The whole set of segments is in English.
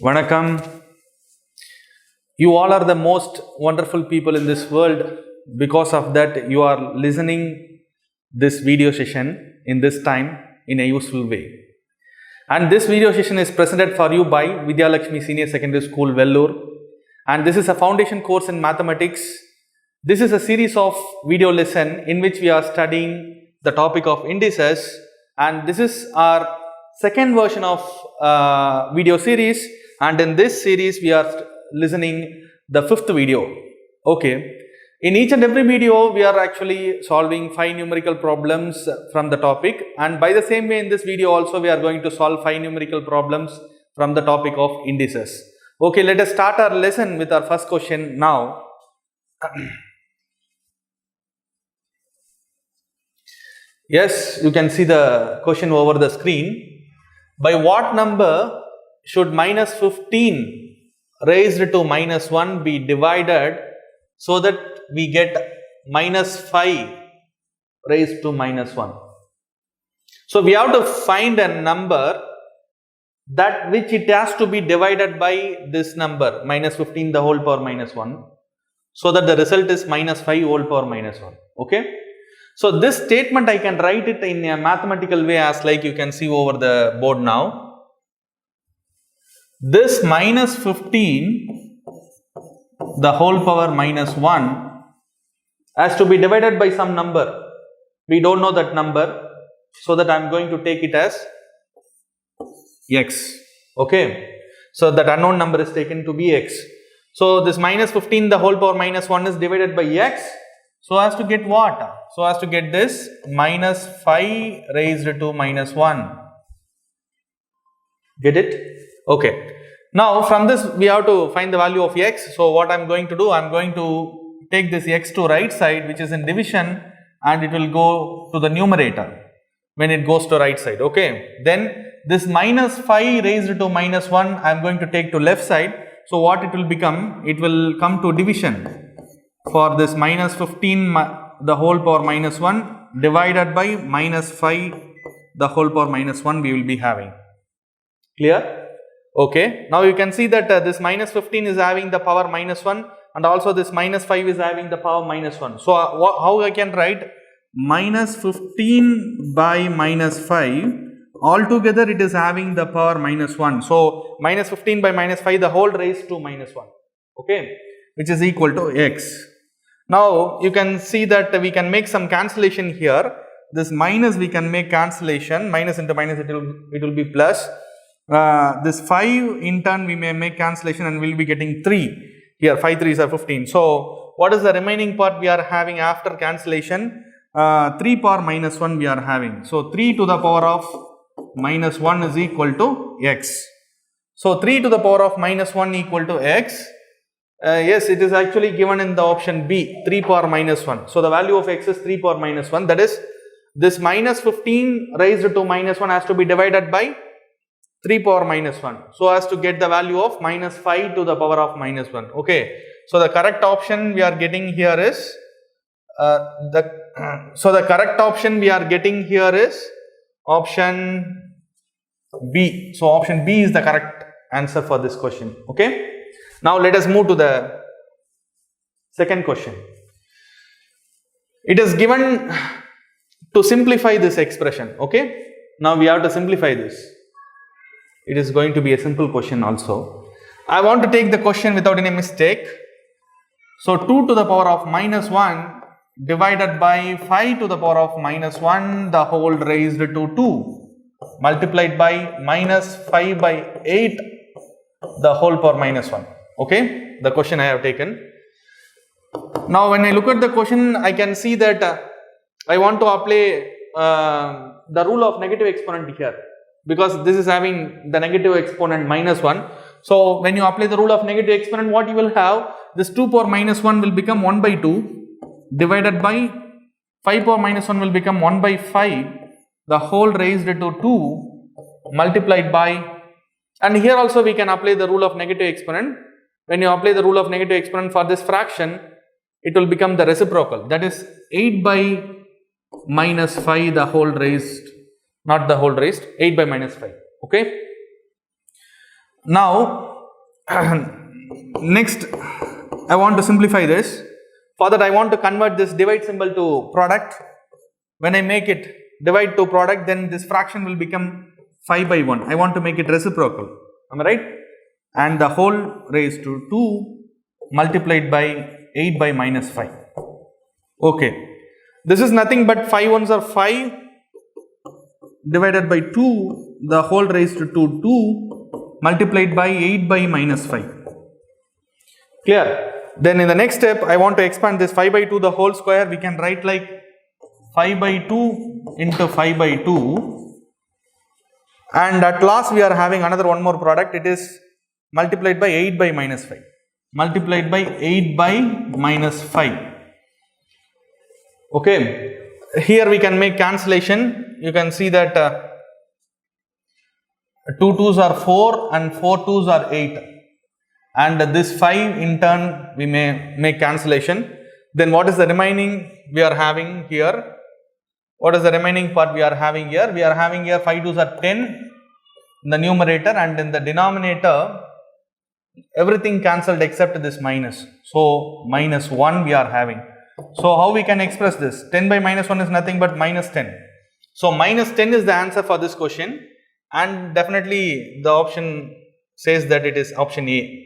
Vanakkam. You all are the most wonderful people in this world. Because of that, you are listening this video session in this time in a useful way. And this video session is presented for you by Vidhyalakshmi Senior Secondary School, Vellore. And this is a foundation course in mathematics. This is a series of video lesson in which we are studying the topic of indices. And this is our second version of video series. And in this series, we are listening the fifth video. Okay. In each and every video, we are actually solving 5 numerical problems from the topic. And by the same way, in this video also, we are going to solve 5 numerical problems from the topic of indices. Okay, let us start our lesson with our first question now. Yes, you can see the question over the screen. By what number should minus 15 raised to minus 1 be divided so that we get minus 5 raised to minus 1? So we have to find a number that which it has to be divided by this number minus 15 the whole power minus 1, so that the result is minus 5 whole power minus 1. Okay. So this statement I can write it in a mathematical way as like you can see over the board now. This minus 15 the whole power minus 1 has to be divided by some number. We don't know that number, so that I am going to take it as x. Okay. So that unknown number is taken to be x. So this minus 15 the whole power minus 1 is divided by x. So as to get what? So as to get this minus 5 raised to minus 1. Get it? Okay. Now from this we have to find the value of x. So what I am going to do, I am going to take this x to right side, which is in division, and it will go to the numerator when it goes to right side. Okay. Then this minus 5 raised to minus 1 I am going to take to left side. So what it will become? It will come to division for this minus 15 the whole power minus 1 divided by minus 5 the whole power minus 1 we will be having. Clear? Okay. Now you can see that this minus 15 is having the power minus 1, and also this minus 5 is having the power minus 1. So how I can write minus 15 by minus 5, altogether it is having the power minus 1. So minus 15 by minus 5 the whole raised to minus 1. Okay. Which is equal to x. Now you can see that we can make some cancellation here. This minus we can make cancellation, minus into minus it will be plus. This 5 in turn we may make cancellation and we will be getting 3 here. 5 3s are 15. So what is the remaining part we are having after cancellation? 3 power minus 1 we are having. So 3 to the power of minus 1 is equal to x. So 3 to the power of minus 1 equal to x. Yes, it is actually given in the option B, 3 power minus 1. So the value of x is 3 power minus 1. That is, this minus 15 raised to minus 1 has to be divided by 3 power minus 1. So as to get the value of minus 5 to the power of minus 1. Okay. So the correct option we are getting here is option B. So option B is the correct answer for this question. Okay. Now let us move to the second question. It is given to simplify this expression. Okay. Now we have to simplify this. It is going to be a simple question also. I want to take the question without any mistake. So 2 to the power of minus 1 divided by 5 to the power of minus 1 the whole raised to 2 multiplied by minus 5 by 8 the whole power minus 1. Okay, the question I have taken. Now when I look at the question, I can see that I want to apply the rule of negative exponent here, because this is having the negative exponent minus 1. So when you apply the rule of negative exponent, what you will have, this 2 power minus 1 will become 1 by 2 divided by 5 power minus 1 will become 1 by 5 the whole raised to 2 multiplied by, and here also we can apply the rule of negative exponent. When you apply the rule of negative exponent for this fraction, it will become the reciprocal, that is 8 by minus 5 the whole raised, not the whole raised, 8 by minus 5. Okay. Now, next I want to simplify this. For that I want to convert this divide symbol to product. When I make it divide to product, then this fraction will become 5 by 1. I want to make it reciprocal. Am I right? And the whole raised to 2 multiplied by 8 by minus 5. Okay. This is nothing but 5 ones are 5 divided by 2, the whole raised to 2 multiplied by 8 by minus 5. Clear? Then in the next step, I want to expand this 5 by 2 the whole square. We can write like 5 by 2 into 5 by 2. And at last we are having another one more product. It is multiplied by 8 by minus 5. Multiplied by 8 by minus 5. Okay. Here we can make cancellation. You can see that 2 2s are 4 and 4 2s are 8. And this 5 in turn we may make cancellation. Then what is the remaining we are having here? What is the remaining part we are having here? We are having here 5 2s are 10 in the numerator, and in the denominator everything cancelled except this minus. So minus 1 we are having. So how we can express this? 10 by minus 1 is nothing but minus 10. So minus 10 is the answer for this question, and definitely the option says that it is option A.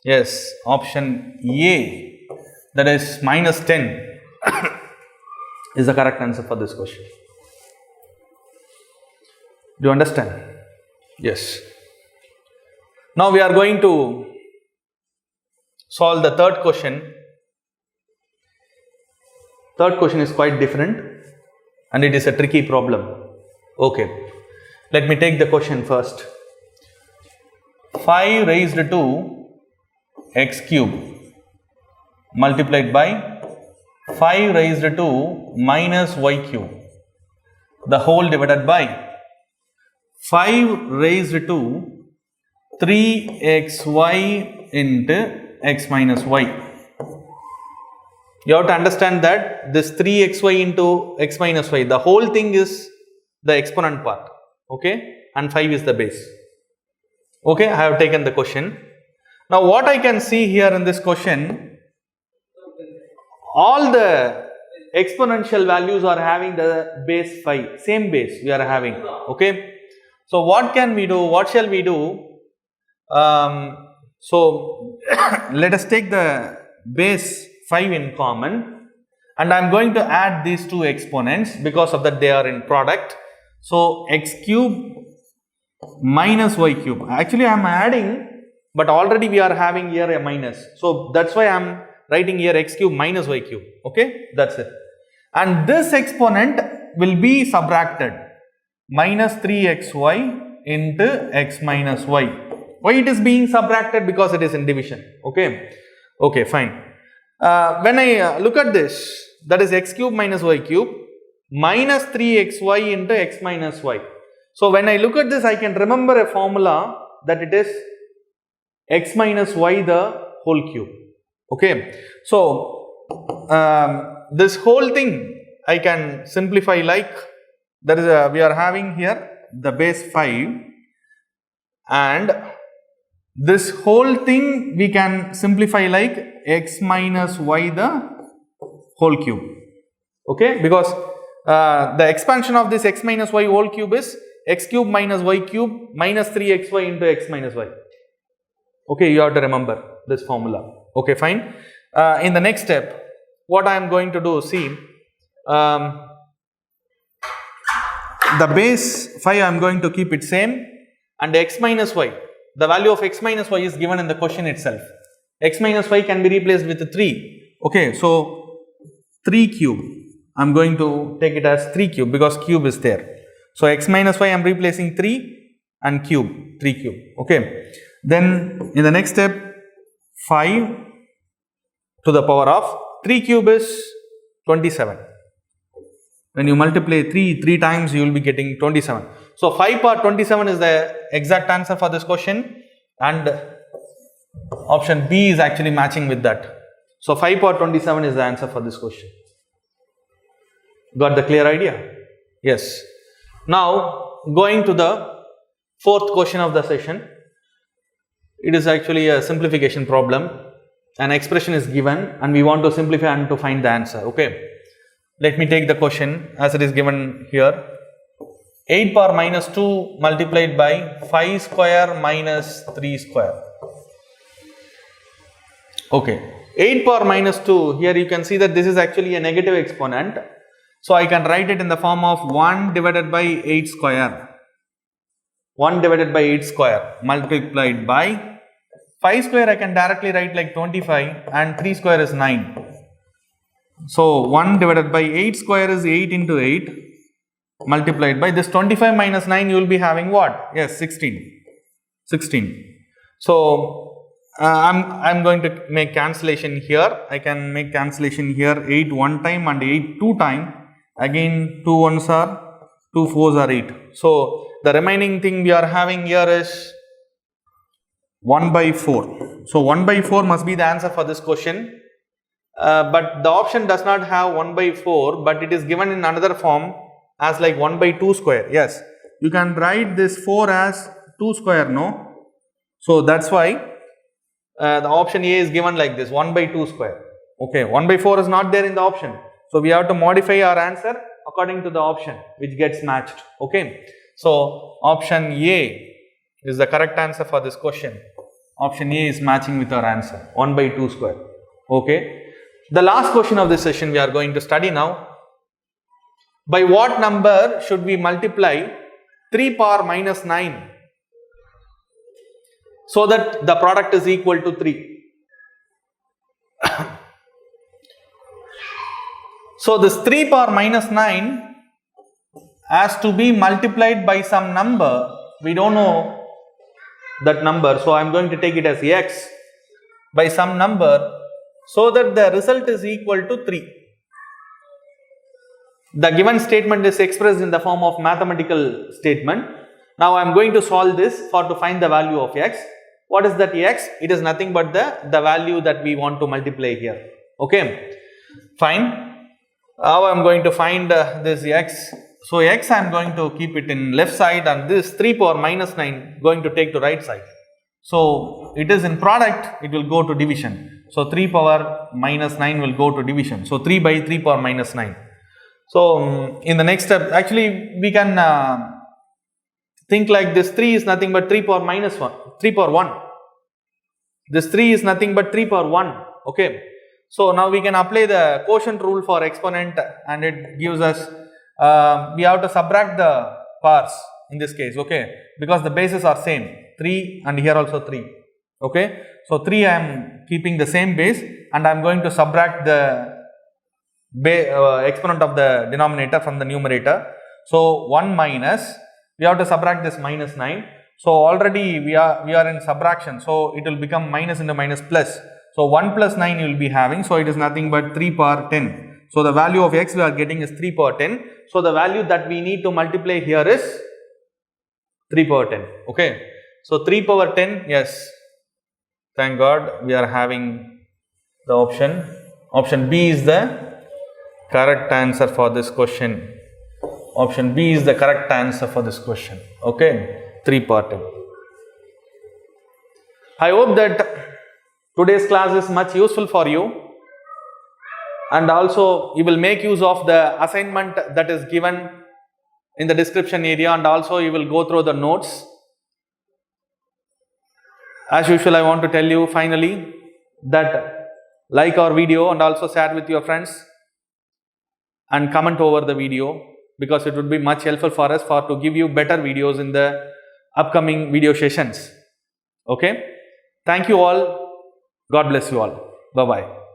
Yes, option A, that is minus 10 is the correct answer for this question. Do you understand? Yes. Now we are going to solve the third question. Third question is quite different and it is a tricky problem. Okay, let me take the question first. 5 raised to x cube multiplied by 5 raised to minus y cube, the whole divided by 5 raised to 3xy into x minus y. You have to understand that this 3xy into x minus y, the whole thing is the exponent part, okay, and 5 is the base. Okay, I have taken the question. Now what I can see here in this question, all the exponential values are having the base 5, same base we are having, okay. So what can we do? What shall we do? So let us take the base 5 in common, and I am going to add these two exponents because of that they are in product. So x cube minus y cube. Actually I am adding, but already we are having here a minus. So that's why I am writing here x cube minus y cube. Okay, that's it. And this exponent will be subtracted. Minus 3xy into x minus y. Why it is being subtracted? Because it is in division. Okay, okay, fine. When I look at this, that is x cube minus y cube minus 3xy into x minus y. So when I look at this, I can remember a formula that it is x minus y the whole cube. Okay, so this whole thing I can simplify like that is we are having here the base 5, and this whole thing we can simplify like x minus y the whole cube. Okay, because the expansion of this x minus y whole cube is x cube minus y cube minus 3xy into x minus y. Okay, you have to remember this formula. Okay, fine. In the next step, what I am going to do, see, the base 5 I am going to keep it same, and x minus y, the value of x minus y is given in the question itself. X minus y can be replaced with 3. Okay, so 3 cube, I am going to take it as 3 cube because cube is there. So x minus y I am replacing 3 and cube, 3 cube. Okay, then in the next step, 5 to the power of 3 cube is 27. When you multiply 3 times, you will be getting 27. So 5 power 27 is the exact answer for this question, and option B is actually matching with that. So 5 power 27 is the answer for this question. Got the clear idea? Yes. Now going to the fourth question of the session. it is actually a simplification problem. An expression is given and we want to simplify and to find the answer. Okay, let me take the question as it is given here. 8 power minus 2 multiplied by 5 square minus 3 square. Okay, 8 power minus 2, here you can see that this is actually a negative exponent. So I can write it in the form of 1 divided by 8 square. 1 divided by 8 square multiplied by 5 square I can directly write like 25 and 3 square is 9. So 1 divided by 8 square is 8 into 8 multiplied by this 25 minus 9 you will be having what? Yes, 16. 16. So I'm going to make cancellation here. I can make cancellation here 8 one time and 8 two time. Again 2 ones are 2 fours are 8. So the remaining thing we are having here is 1 by 4. So 1 by 4 must be the answer for this question. But the option does not have 1 by 4, but it is given in another form as like 1 by 2 square. Yes, you can write this 4 as 2 square, no? So that's why the option A is given like this, 1 by 2 square. Okay, 1 by 4 is not there in the option. So we have to modify our answer according to the option which gets matched. Okay, so option A is the correct answer for this question. Option A is matching with our answer, 1 by 2 square. Okay, the last question of this session we are going to study now. By what number should we multiply 3 power minus 9 so that the product is equal to 3? So this 3 power minus 9 has to be multiplied by some number. We don't know that number, so I am going to take it as x by some number so that the result is equal to 3. The given statement is expressed in the form of mathematical statement. Now I am going to solve this to find the value of x. What is that x? It is nothing but the value that we want to multiply here. Okay, fine. Now I am going to find this x. So x I am going to keep it in left side and this 3 power minus 9 going to take to right side. So it is in product, it will go to division. So 3 power minus 9 will go to division. So 3 by 3 power minus 9. So in the next step, actually we can think like this 3 is nothing but 3 power minus 1, 3 power 1. This 3 is nothing but 3 power 1. Okay. So now we can apply the quotient rule for exponent and it gives us, we have to subtract the powers in this case, okay, because the bases are same, 3 and here also 3, okay. So 3 I am keeping the same base and I am going to subtract the exponent of the denominator from the numerator. So 1 minus, we have to subtract this minus 9. So already we are in subtraction, so it will become minus into minus plus. So 1 plus 9 you will be having, so it is nothing but 3 power 10. So the value of x we are getting is 3 power 10. So the value that we need to multiply here is 3 power 10. Okay. So 3 power 10, yes. Thank God we are having the option. Option B is the correct answer for this question. Option B is the correct answer for this question. Okay. 3 power 10. I hope that today's class is much useful for you and also you will make use of the assignment that is given in the description area and also you will go through the notes. As usual, I want to tell you finally that like our video and also share with your friends and comment over the video because it would be much helpful for us to give you better videos in the upcoming video sessions. Okay. Thank you all. God bless you all. Bye-bye.